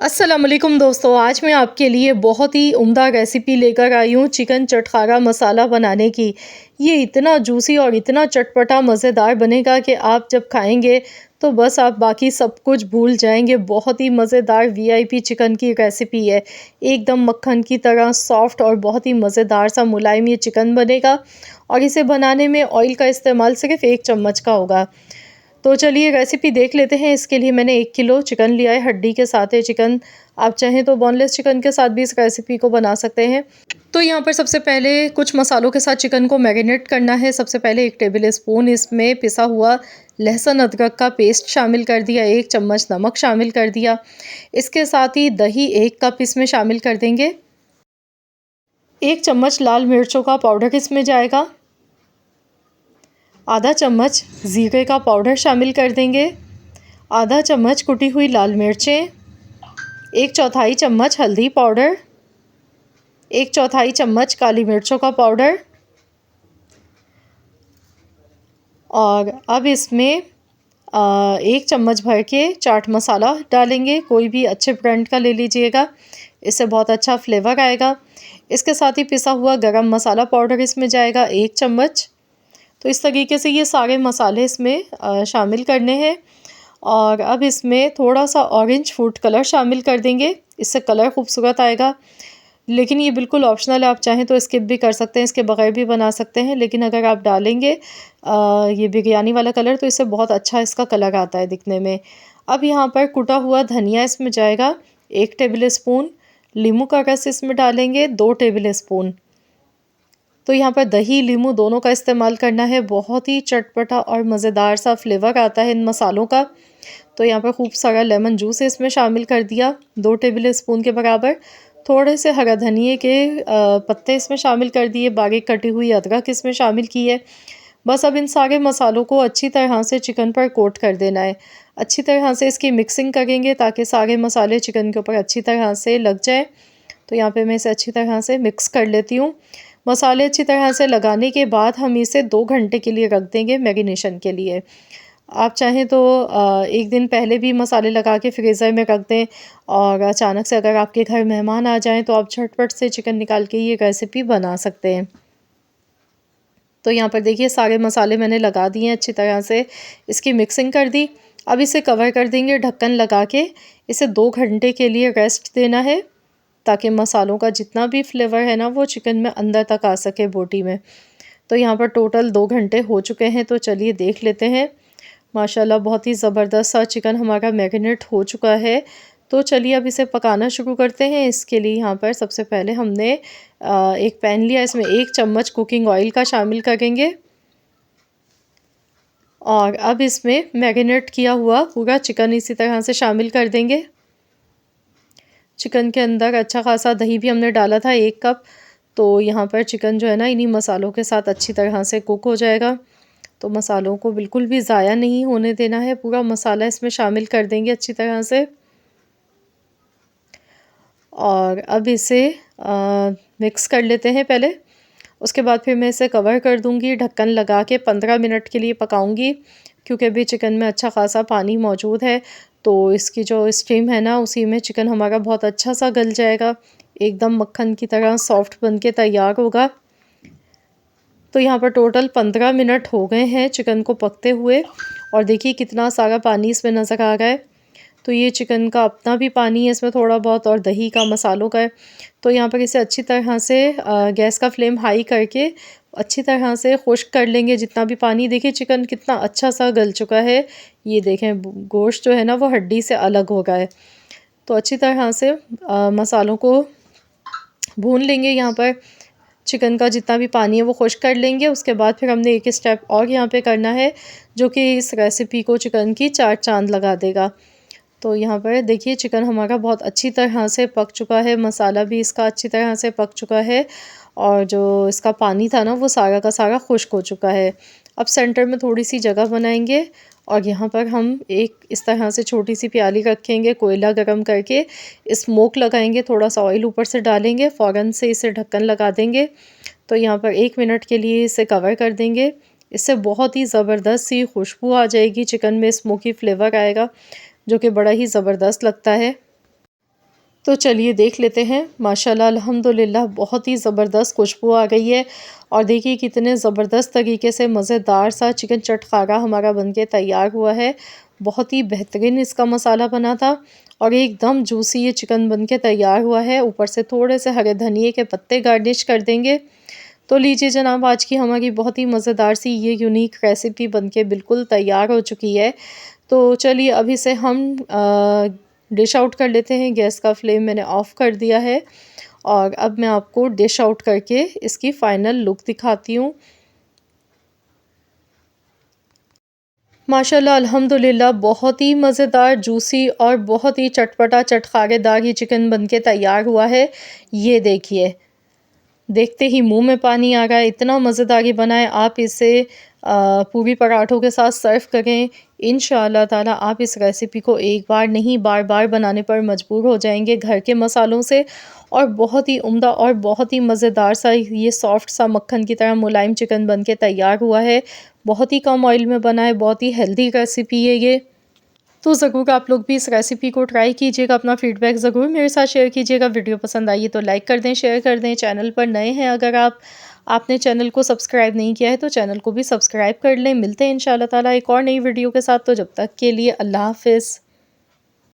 अस्सलाम वालेकुम दोस्तों, आज मैं आपके लिए बहुत ही उम्दा रेसिपी लेकर आई हूँ चिकन चटखारा मसाला बनाने की। ये इतना जूसी और इतना चटपटा मज़ेदार बनेगा कि आप जब खाएंगे तो बस आप बाकी सब कुछ भूल जाएंगे। बहुत ही मज़ेदार वीआईपी चिकन की रेसिपी है। एकदम मक्खन की तरह सॉफ्ट और बहुत ही मज़ेदार सा मुलायम ये चिकन बनेगा। और इसे बनाने में ऑयल का इस्तेमाल सिर्फ 1 चम्मच का होगा। तो चलिए रेसिपी देख लेते हैं। इसके लिए मैंने 1 किलो चिकन लिया है, हड्डी के साथ है चिकन। आप चाहें तो बोनलेस चिकन के साथ भी इस रेसिपी को बना सकते हैं। तो यहाँ पर सबसे पहले कुछ मसालों के साथ चिकन को मैरिनेट करना है। सबसे पहले 1 टेबल स्पून इसमें पिसा हुआ लहसुन अदरक का पेस्ट शामिल कर दिया, 1 चम्मच नमक शामिल कर दिया। इसके साथ ही दही 1 कप इसमें शामिल कर देंगे। 1 चम्मच लाल मिर्चों का पाउडर इसमें जाएगा। आधा चम्मच ज़ीरे का पाउडर शामिल कर देंगे। आधा चम्मच कुटी हुई लाल मिर्चें। 1/4 चम्मच हल्दी पाउडर। 1/4 चम्मच काली मिर्चों का पाउडर। और अब इसमें 1 चम्मच भर के चाट मसाला डालेंगे। कोई भी अच्छे ब्रांड का ले लीजिएगा, इससे बहुत अच्छा फ्लेवर आएगा। इसके साथ ही पिसा हुआ गरम मसाला पाउडर इसमें जाएगा 1 चम्मच। तो इस तरीके से ये सारे मसाले इसमें शामिल करने हैं। और अब इसमें थोड़ा सा ऑरेंज फूड कलर शामिल कर देंगे, इससे कलर खूबसूरत आएगा। लेकिन ये बिल्कुल ऑप्शनल है, आप चाहें तो स्किप भी कर सकते हैं, इसके बगैर भी बना सकते हैं। लेकिन अगर आप डालेंगे ये बिरयानी वाला कलर तो इससे बहुत अच्छा इसका कलर आता है दिखने में। अब यहाँ पर कुटा हुआ धनिया इसमें जाएगा 1 टेबल स्पून। नींबू का रस इसमें डालेंगे 2 टेबल स्पून। तो यहाँ पर दही नींबू दोनों का इस्तेमाल करना है। बहुत ही चटपटा और मज़ेदार सा फ्लेवर आता है इन मसालों का। तो यहाँ पर खूब सारा लेमन जूस इसमें शामिल कर दिया 2 टेबल स्पून के बराबर। थोड़े से हरा धनिए के पत्ते इसमें शामिल कर दिए। बारीक कटी हुई अदरक इसमें शामिल की है। बस अब इन सारे मसालों को अच्छी तरह से चिकन पर कोट कर देना है। अच्छी तरह से इसकी मिक्सिंग करेंगे ताकि सारे मसाले चिकन के ऊपर अच्छी तरह से लग जाए। तो यहाँ पे मैं इसे अच्छी तरह से मिक्स कर लेती हूँ। मसाले अच्छी तरह से लगाने के बाद हम इसे 2 घंटे के लिए रख देंगे मैरिनेशन के लिए। आप चाहें तो 1 दिन पहले भी मसाले लगा के फ्रीज़र में रख दें। और अचानक से अगर आपके घर मेहमान आ जाएँ तो आप झटपट से चिकन निकाल के ये रेसिपी बना सकते हैं। तो यहाँ पर देखिए सारे मसाले मैंने लगा दिए हैं, अच्छी तरह से इसकी मिक्सिंग कर दी। अब इसे कवर कर देंगे ढक्कन लगा के। इसे 2 घंटे के लिए रेस्ट देना है ताकि मसालों का जितना भी फ्लेवर है ना वो चिकन में अंदर तक आ सके बोटी में। तो यहाँ पर टोटल 2 घंटे हो चुके हैं। तो चलिए देख लेते हैं। माशाल्लाह बहुत ही ज़बरदस्त सा चिकन हमारा मैरिनेट हो चुका है। तो चलिए अब इसे पकाना शुरू करते हैं। इसके लिए यहाँ पर सबसे पहले हमने एक पैन लिया, इसमें 1 चम्मच कुकिंग ऑयल का शामिल करेंगे। और अब इसमें मैरिनेट किया हुआ पूरा चिकन इसी तरह से शामिल कर देंगे। चिकन के अंदर अच्छा खासा दही भी हमने डाला था 1 कप। तो यहाँ पर चिकन जो है ना इन्हीं मसालों के साथ अच्छी तरह से कुक हो जाएगा। तो मसालों को बिल्कुल भी ज़ाया नहीं होने देना है, पूरा मसाला इसमें शामिल कर देंगे अच्छी तरह से। और अब इसे मिक्स कर लेते हैं पहले। उसके बाद फिर मैं इसे कवर कर दूंगी, ढक्कन लगा के 15 मिनट के लिए पकाऊंगी। क्योंकि अभी चिकन में अच्छा खासा पानी मौजूद है। तो इसकी जो स्टीम है ना उसी में चिकन हमारा बहुत अच्छा सा गल जाएगा, एकदम मक्खन की तरह सॉफ्ट बन के तैयार होगा। तो यहाँ पर टोटल 15 मिनट हो गए हैं चिकन को पकते हुए। और देखिए कितना सारा पानी इसमें नज़र आ रहा है। तो ये चिकन का अपना भी पानी है इसमें थोड़ा बहुत, और दही का, मसालों का है। तो यहाँ पर इसे अच्छी तरह से गैस का फ्लेम हाई करके अच्छी तरह से खुश्क कर लेंगे जितना भी पानी। देखिए चिकन कितना अच्छा सा गल चुका है। ये देखें गोश्त जो है ना वो हड्डी से अलग हो गया है। तो अच्छी तरह से मसालों को भून लेंगे। यहाँ पर चिकन का जितना भी पानी है वो खुश्क कर लेंगे। उसके बाद फिर हमने एक स्टेप और यहाँ पे करना है जो कि इस रेसिपी को चिकन की 4 चांद लगा देगा। तो यहाँ पर देखिए चिकन हमारा बहुत अच्छी तरह से पक चुका है, मसाला भी इसका अच्छी तरह से पक चुका है। और जो इसका पानी था ना वो सारा का सारा खुश्क हो चुका है। अब सेंटर में थोड़ी सी जगह बनाएंगे और यहाँ पर हम एक इस तरह से छोटी सी प्याली रखेंगे, कोयला गरम करके स्मोक लगाएंगे, थोड़ा सा ऑयल ऊपर से डालेंगे, फ़ौरन से इसे ढक्कन लगा देंगे। तो यहाँ पर 1 मिनट के लिए इसे कवर कर देंगे। इससे बहुत ही ज़बरदस्त सी खुशबू आ जाएगी, चिकन में स्मोकी फ्लेवर आएगा जो कि बड़ा ही ज़बरदस्त लगता है। तो चलिए देख लेते हैं। माशाल्लाह अल्हम्दुलिल्लाह बहुत ही ज़बरदस्त खुशबू आ गई है और देखिए कितने ज़बरदस्त तरीके से मज़ेदार सा चिकन चटखारा हमारा बनके तैयार हुआ है। बहुत ही बेहतरीन इसका मसाला बना था और एकदम जूसी ये चिकन बनके तैयार हुआ है। ऊपर से थोड़े से हरे धनिये के पत्ते गार्निश कर देंगे। तो लीजिए जनाब, आज की हमारी बहुत ही मज़ेदार सी ये यूनिक रेसिपी बनके बिल्कुल तैयार हो चुकी है। तो चलिए अभी से हम डिश आउट कर लेते हैं। गैस का फ्लेम मैंने ऑफ़ कर दिया है और अब मैं आपको डिश आउट करके इसकी फ़ाइनल लुक दिखाती हूँ। माशाल्लाह अल्हम्दुलिल्लाह बहुत ही मज़ेदार, जूसी और बहुत ही चटपटा चटखारेदार ये चिकन बनके तैयार हुआ है। ये देखिए, देखते ही मुँह में पानी आ रहा है, इतना मज़ेदार ये बना है। आप इसे पूरी पराठों के साथ सर्व करें। इंशाअल्लाह ताला आप इस रेसिपी को एक बार नहीं बार-बार बनाने पर मजबूर हो जाएँगे घर के मसालों से। और बहुत ही उम्दा और बहुत ही मज़ेदार सा ये सॉफ्ट सा मक्खन की तरह मुलायम चिकन बन के तैयार हुआ है। बहुत ही कम ऑयल में बना है, बहुत ही हेल्दी रेसिपी है ये। तो ज़रूर आप लोग भी इस रेसिपी को ट्राई कीजिएगा, अपना फीडबैक ज़रूर मेरे साथ शेयर कीजिएगा। वीडियो पसंद आई है तो लाइक कर दें, शेयर कर दें। चैनल पर नए हैं अगर आपने चैनल को सब्सक्राइब नहीं किया है तो चैनल को भी सब्सक्राइब कर लें। मिलते हैं इंशाअल्लाह ताला एक और नई वीडियो के साथ, तो जब तक के लिए अल्लाह हाफ़िज़।